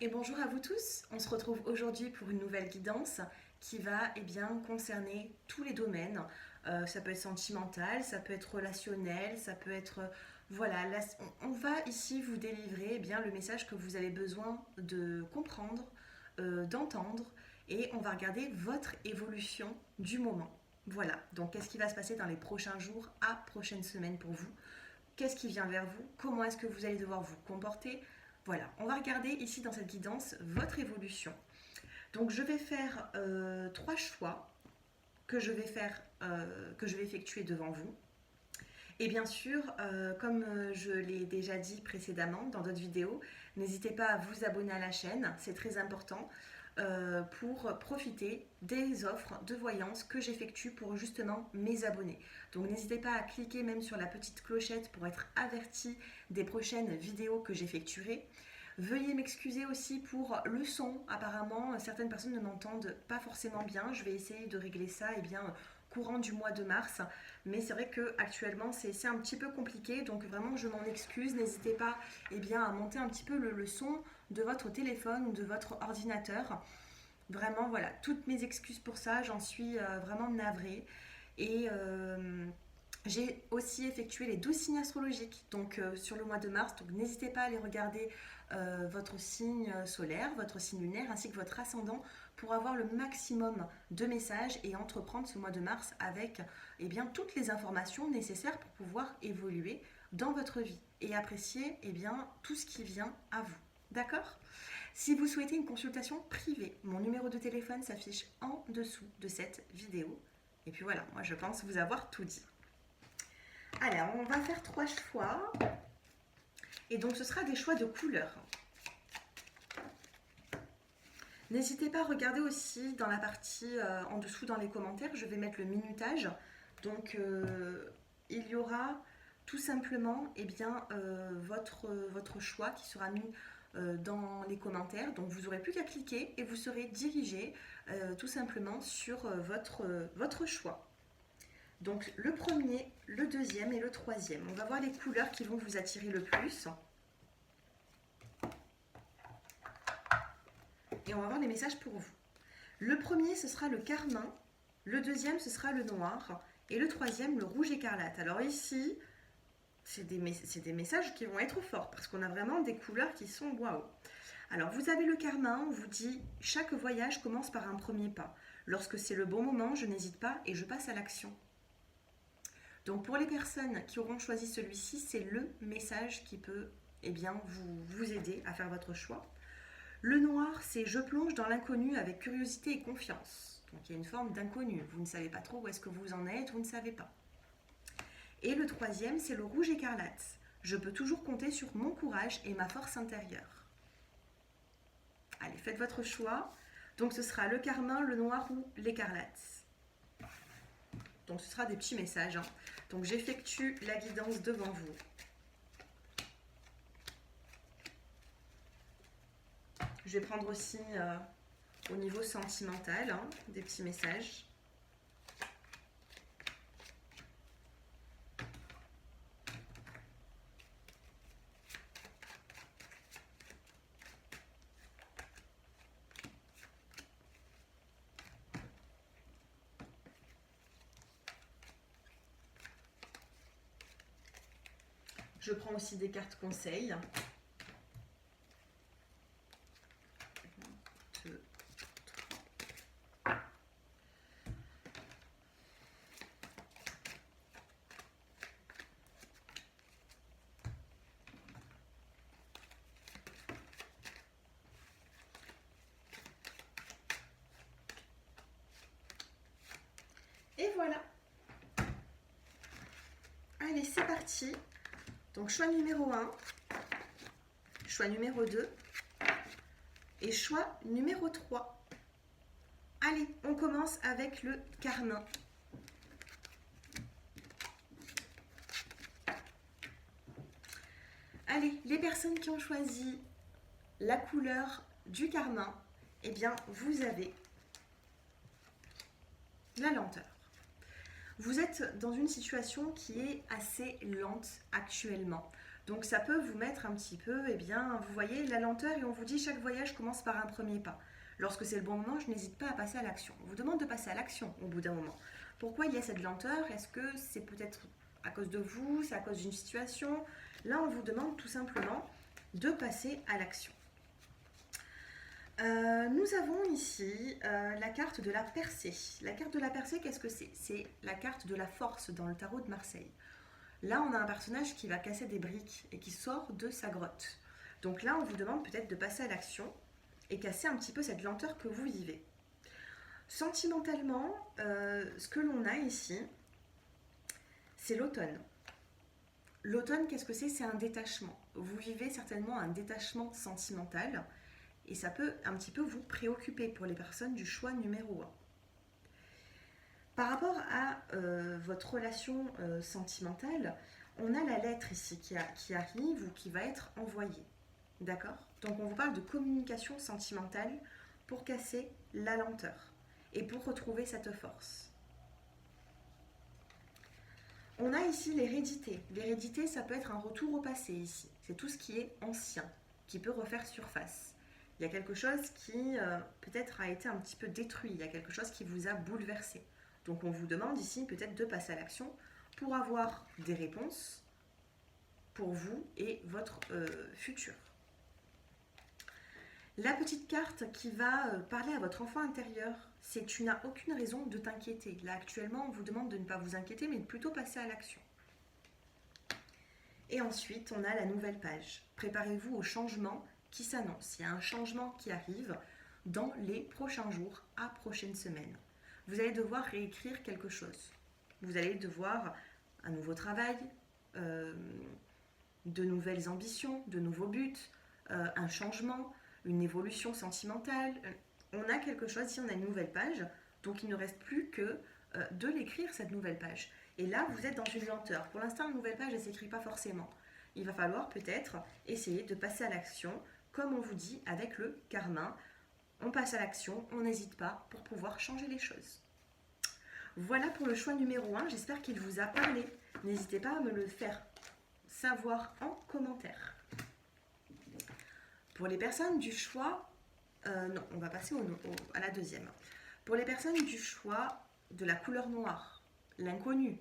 Et bonjour à vous tous, on se retrouve aujourd'hui pour une nouvelle guidance qui va concerner tous les domaines. Ça peut être sentimental, ça peut être relationnel, ça peut être... voilà, là, on va ici vous délivrer le message que vous avez besoin de comprendre, d'entendre, et on va regarder votre évolution du moment. Voilà, donc qu'est-ce qui va se passer dans les prochains jours à prochaines semaines pour vous? Qu'est-ce qui vient vers vous? Comment est-ce que vous allez devoir vous comporter? Voilà, on va regarder ici dans cette guidance votre évolution. Donc je vais faire trois choix que je vais effectuer devant vous. Et bien sûr, comme je l'ai déjà dit précédemment dans d'autres vidéos, n'hésitez pas à vous abonner à la chaîne, c'est très important pour profiter des offres de voyance que j'effectue pour justement mes abonnés. Donc n'hésitez pas à cliquer même sur la petite clochette pour être averti des prochaines vidéos que j'effectuerai. Veuillez m'excuser aussi pour le son. Apparemment, certaines personnes ne m'entendent pas forcément bien. Je vais essayer de régler ça courant du mois de mars. Mais c'est vrai que actuellement c'est un petit peu compliqué. Donc vraiment, je m'en excuse. N'hésitez pas à monter un petit peu le son de votre téléphone ou de votre ordinateur. Vraiment, voilà, toutes mes excuses pour ça. J'en suis vraiment navrée. Et j'ai aussi effectué les 12 signes astrologiques sur le mois de mars, donc n'hésitez pas à aller regarder votre signe solaire, votre signe lunaire ainsi que votre ascendant pour avoir le maximum de messages et entreprendre ce mois de mars avec toutes les informations nécessaires pour pouvoir évoluer dans votre vie et apprécier tout ce qui vient à vous. D'accord? Si vous souhaitez une consultation privée, mon numéro de téléphone s'affiche en dessous de cette vidéo. Et puis voilà, moi je pense vous avoir tout dit. Alors, on va faire trois choix. Et donc, ce sera des choix de couleurs. N'hésitez pas à regarder aussi dans la partie en dessous dans les commentaires. Je vais mettre le minutage. Donc, il y aura tout simplement votre choix qui sera mis dans les commentaires. Donc, vous n'aurez plus qu'à cliquer et vous serez dirigé tout simplement sur votre choix. Donc le premier, le deuxième et le troisième. On va voir les couleurs qui vont vous attirer le plus. Et on va voir les messages pour vous. Le premier, ce sera le carmin. Le deuxième, ce sera le noir. Et le troisième, le rouge écarlate. Alors ici, c'est des messages qui vont être forts parce qu'on a vraiment des couleurs qui sont waouh. Alors vous avez le carmin, on vous dit « Chaque voyage commence par un premier pas. Lorsque c'est le bon moment, je n'hésite pas et je passe à l'action. » Donc pour les personnes qui auront choisi celui-ci, c'est le message qui peut vous aider à faire votre choix. Le noir, c'est « Je plonge dans l'inconnu avec curiosité et confiance ». Donc il y a une forme d'inconnu. Vous ne savez pas trop où est-ce que vous en êtes, vous ne savez pas. Et le troisième, c'est le rouge écarlate. « Je peux toujours compter sur mon courage et ma force intérieure ». Allez, faites votre choix. Donc ce sera le carmin, le noir ou l'écarlate. Donc ce sera des petits messages. Donc j'effectue la guidance devant vous. Je vais prendre aussi au niveau sentimental des petits messages. Je prends aussi des cartes conseils. Et voilà. Allez, c'est parti. Donc choix numéro 1, choix numéro 2 et choix numéro 3. Allez, on commence avec le carmin. Allez, les personnes qui ont choisi la couleur du carmin, vous avez la lenteur. Vous êtes dans une situation qui est assez lente actuellement. Donc ça peut vous mettre un petit peu, eh bien, vous voyez, la lenteur et on vous dit chaque voyage commence par un premier pas. Lorsque c'est le bon moment, je n'hésite pas à passer à l'action. On vous demande de passer à l'action au bout d'un moment. Pourquoi il y a cette lenteur? Est-ce que c'est peut-être à cause de vous? C'est à cause d'une situation? Là, on vous demande tout simplement de passer à l'action. Nous avons ici la carte de la percée. La carte de la percée, qu'est-ce que c'est? C'est la carte de la force dans le tarot de Marseille. Là, on a un personnage qui va casser des briques et qui sort de sa grotte. Donc là, on vous demande peut-être de passer à l'action et casser un petit peu cette lenteur que vous vivez. Sentimentalement, ce que l'on a ici, c'est l'automne. L'automne, qu'est-ce que c'est? C'est un détachement. Vous vivez certainement un détachement sentimental et ça peut un petit peu vous préoccuper pour les personnes du choix numéro 1. Par rapport à votre relation sentimentale, on a la lettre ici qui arrive ou qui va être envoyée. D'accord? Donc on vous parle de communication sentimentale pour casser la lenteur et pour retrouver cette force. On a ici l'hérédité. L'hérédité, ça peut être un retour au passé ici. C'est tout ce qui est ancien, qui peut refaire surface. Il y a quelque chose qui peut-être a été un petit peu détruit, il y a quelque chose qui vous a bouleversé. Donc on vous demande ici peut-être de passer à l'action pour avoir des réponses pour vous et votre futur. La petite carte qui va parler à votre enfant intérieur, c'est tu n'as aucune raison de t'inquiéter. Là actuellement on vous demande de ne pas vous inquiéter mais de plutôt passer à l'action. Et ensuite on a la nouvelle page. Préparez-vous au changement qui s'annonce. Il y a un changement qui arrive dans les prochains jours à prochaines semaines. Vous allez devoir réécrire quelque chose. Vous allez devoir un nouveau travail, de nouvelles ambitions, de nouveaux buts, un changement, une évolution sentimentale. On a quelque chose, ici on a une nouvelle page, donc il ne reste plus que de l'écrire cette nouvelle page. Et là, vous êtes dans une lenteur. Pour l'instant, une nouvelle page, elle ne s'écrit pas forcément. Il va falloir peut-être essayer de passer à l'action, comme on vous dit avec le carmin. On passe à l'action, on n'hésite pas pour pouvoir changer les choses. Voilà pour le choix numéro 1, j'espère qu'il vous a parlé. N'hésitez pas à me le faire savoir en commentaire. Pour les personnes du choix, non, on va passer à la deuxième. Pour les personnes du choix de la couleur noire, l'inconnu,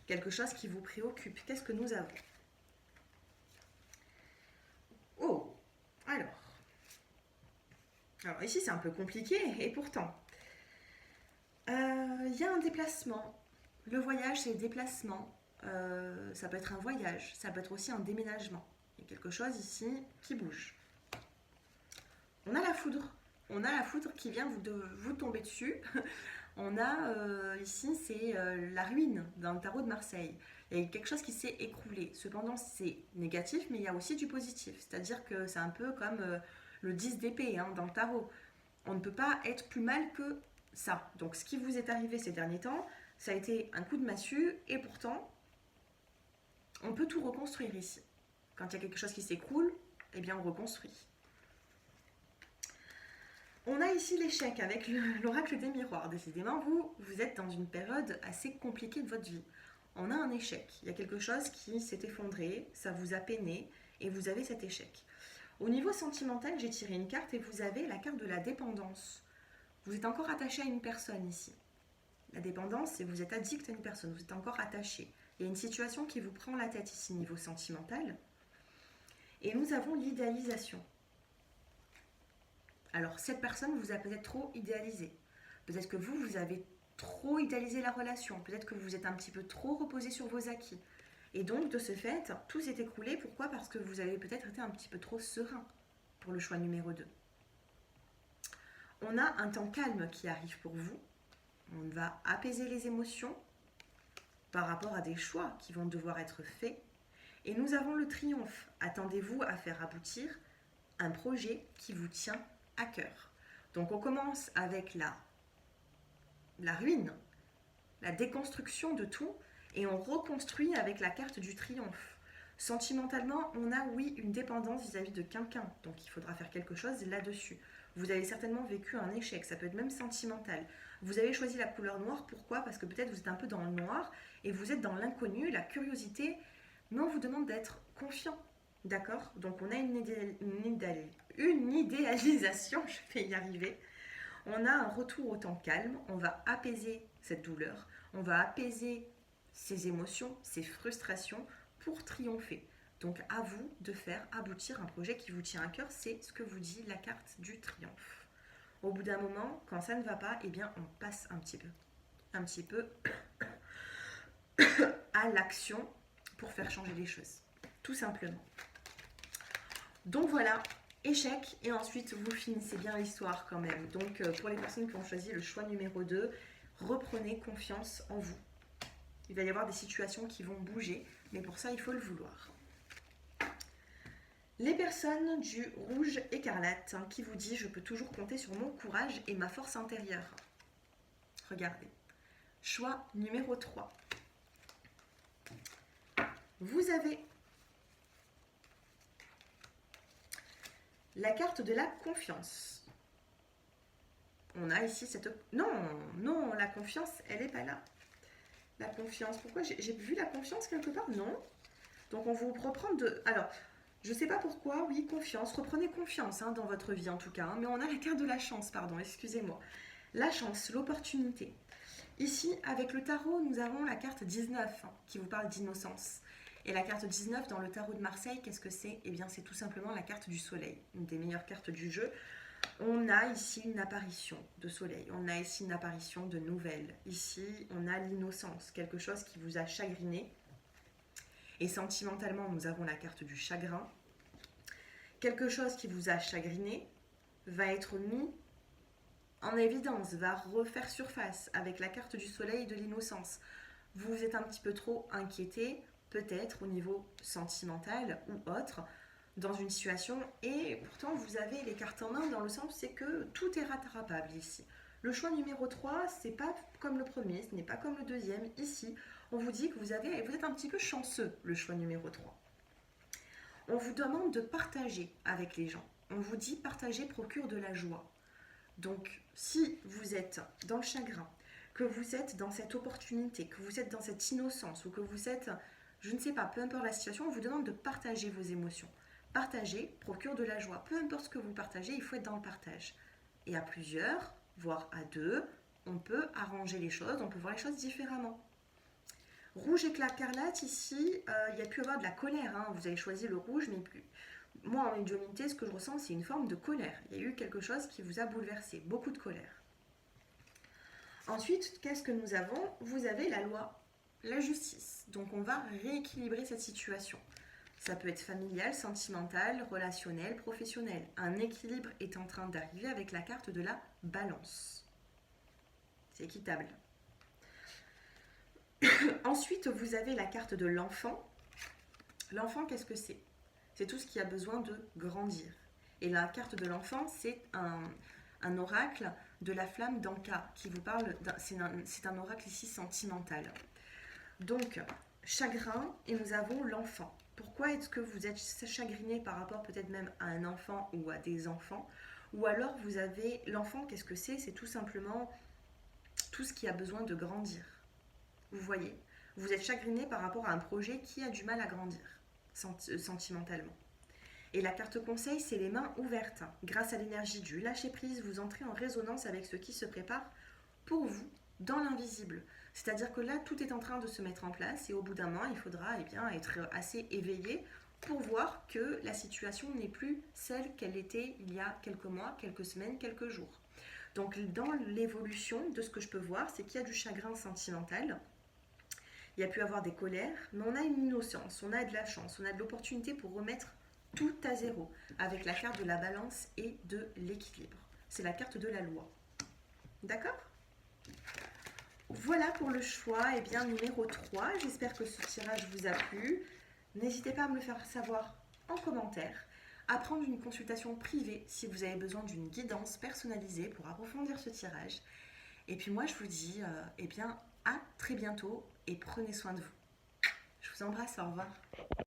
quelque chose qui vous préoccupe, qu'est-ce que nous avons? Oh, alors ici c'est un peu compliqué et pourtant, il y a un déplacement. Le voyage c'est le déplacement. Ça peut être un voyage, ça peut être aussi un déménagement. Il y a quelque chose ici qui bouge. On a la foudre. On a la foudre qui vient vous tomber dessus. On a ici, c'est la ruine dans le tarot de Marseille. Il y a quelque chose qui s'est écroulé. Cependant, c'est négatif, mais il y a aussi du positif. C'est-à-dire que c'est un peu comme le 10 d'épée dans le tarot. On ne peut pas être plus mal que ça. Donc, ce qui vous est arrivé ces derniers temps, ça a été un coup de massue, et pourtant, on peut tout reconstruire ici. Quand il y a quelque chose qui s'écroule, eh bien, on reconstruit. On a ici l'échec avec l'oracle des miroirs. Décidément, vous êtes dans une période assez compliquée de votre vie. On a un échec. Il y a quelque chose qui s'est effondré, ça vous a peiné et vous avez cet échec. Au niveau sentimental, j'ai tiré une carte et vous avez la carte de la dépendance. Vous êtes encore attaché à une personne ici. La dépendance, c'est vous êtes addict à une personne, vous êtes encore attaché. Il y a une situation qui vous prend la tête ici, niveau sentimental. Et nous avons l'idéalisation. Alors, cette personne vous a peut-être trop idéalisé. Peut-être que vous avez trop idéalisé la relation. Peut-être que vous êtes un petit peu trop reposé sur vos acquis. Et donc, de ce fait, tout s'est écroulé. Pourquoi? Parce que vous avez peut-être été un petit peu trop serein pour le choix numéro 2. On a un temps calme qui arrive pour vous. On va apaiser les émotions par rapport à des choix qui vont devoir être faits. Et nous avons le triomphe. Attendez-vous à faire aboutir un projet qui vous tient à cœur. Donc on commence avec la ruine, la déconstruction de tout, et on reconstruit avec la carte du triomphe. Sentimentalement, on a oui une dépendance vis-à-vis de quelqu'un, donc il faudra faire quelque chose là-dessus. Vous avez certainement vécu un échec, ça peut être même sentimental. Vous avez choisi la couleur noire, pourquoi? Parce que peut-être vous êtes un peu dans le noir et vous êtes dans l'inconnu, la curiosité mais on vous demande d'être confiant. D'accord? Donc on a une idéalisation, je vais y arriver. On a un retour au temps calme, on va apaiser cette douleur, on va apaiser ses émotions, ses frustrations pour triompher. Donc à vous de faire aboutir un projet qui vous tient à cœur, c'est ce que vous dit la carte du triomphe. Au bout d'un moment, quand ça ne va pas, eh bien on passe un petit peu à l'action pour faire changer les choses, tout simplement. Donc voilà, échec, et ensuite vous finissez bien l'histoire quand même. Donc pour les personnes qui ont choisi le choix numéro 2, reprenez confiance en vous. Il va y avoir des situations qui vont bouger, mais pour ça il faut le vouloir. Les personnes du rouge écarlate qui vous dit je peux toujours compter sur mon courage et ma force intérieure. Regardez. Choix numéro 3. Vous avez la carte de la confiance. On a ici cette... Non, la confiance, elle n'est pas là. La confiance, pourquoi j'ai vu la confiance quelque part? Non. Donc on vous reprend de... Alors, je ne sais pas pourquoi, oui, confiance. Reprenez confiance dans votre vie en tout cas. Mais on a la carte de la chance, pardon, excusez-moi. La chance, l'opportunité. Ici, avec le tarot, nous avons la carte 19 qui vous parle d'innocence. Et la carte 19 dans le tarot de Marseille, qu'est-ce que c'est? Eh bien, c'est tout simplement la carte du soleil, une des meilleures cartes du jeu. On a ici une apparition de soleil, on a ici une apparition de nouvelles. Ici, on a l'innocence, quelque chose qui vous a chagriné. Et sentimentalement, nous avons la carte du chagrin. Quelque chose qui vous a chagriné va être mis en évidence, va refaire surface avec la carte du soleil et de l'innocence. Vous êtes un petit peu trop inquiété, peut-être au niveau sentimental ou autre, dans une situation, et pourtant vous avez les cartes en main dans le sens c'est que tout est rattrapable ici. Le choix numéro 3, c'est pas comme le premier, ce n'est pas comme le deuxième. Ici, on vous dit que vous êtes un petit peu chanceux, le choix numéro 3. On vous demande de partager avec les gens. On vous dit partager procure de la joie. Donc, si vous êtes dans le chagrin, que vous êtes dans cette opportunité, que vous êtes dans cette innocence, ou que vous êtes, je ne sais pas, peu importe la situation, on vous demande de partager vos émotions. Partager procure de la joie. Peu importe ce que vous partagez, il faut être dans le partage. Et à plusieurs, voire à deux, on peut arranger les choses, on peut voir les choses différemment. Rouge écarlate, ici, il y a pu avoir de la colère. Vous avez choisi le rouge, mais plus. Moi, en médiumnité, ce que je ressens, c'est une forme de colère. Il y a eu quelque chose qui vous a bouleversé, beaucoup de colère. Ensuite, qu'est-ce que nous avons? Vous avez la loi, la justice. Donc, on va rééquilibrer cette situation. Ça peut être familial, sentimental, relationnel, professionnel. Un équilibre est en train d'arriver avec la carte de la balance. C'est équitable. Ensuite, vous avez la carte de l'enfant. L'enfant, qu'est-ce que c'est? C'est tout ce qui a besoin de grandir. Et la carte de l'enfant, c'est un oracle de la flamme d'Anka qui vous parle, c'est un oracle ici sentimental. Donc, chagrin, et nous avons l'enfant. Pourquoi est-ce que vous êtes chagriné par rapport peut-être même à un enfant ou à des enfants? Ou alors vous avez l'enfant, qu'est-ce que c'est? C'est tout simplement tout ce qui a besoin de grandir. Vous voyez? Vous êtes chagriné par rapport à un projet qui a du mal à grandir sentimentalement. Et la carte conseil, c'est les mains ouvertes. Grâce à l'énergie du lâcher-prise, vous entrez en résonance avec ce qui se prépare pour vous dans l'invisible. C'est-à-dire que là, tout est en train de se mettre en place et au bout d'un moment, il faudra être assez éveillé pour voir que la situation n'est plus celle qu'elle était il y a quelques mois, quelques semaines, quelques jours. Donc dans l'évolution de ce que je peux voir, c'est qu'il y a du chagrin sentimental. Il y a pu avoir des colères, mais on a une innocence, on a de la chance, on a de l'opportunité pour remettre tout à zéro avec la carte de la balance et de l'équilibre. C'est la carte de la loi. D'accord? Voilà pour le choix numéro 3. J'espère que ce tirage vous a plu. N'hésitez pas à me le faire savoir en commentaire, à prendre une consultation privée si vous avez besoin d'une guidance personnalisée pour approfondir ce tirage. Et puis moi, je vous dis à très bientôt et prenez soin de vous. Je vous embrasse, au revoir.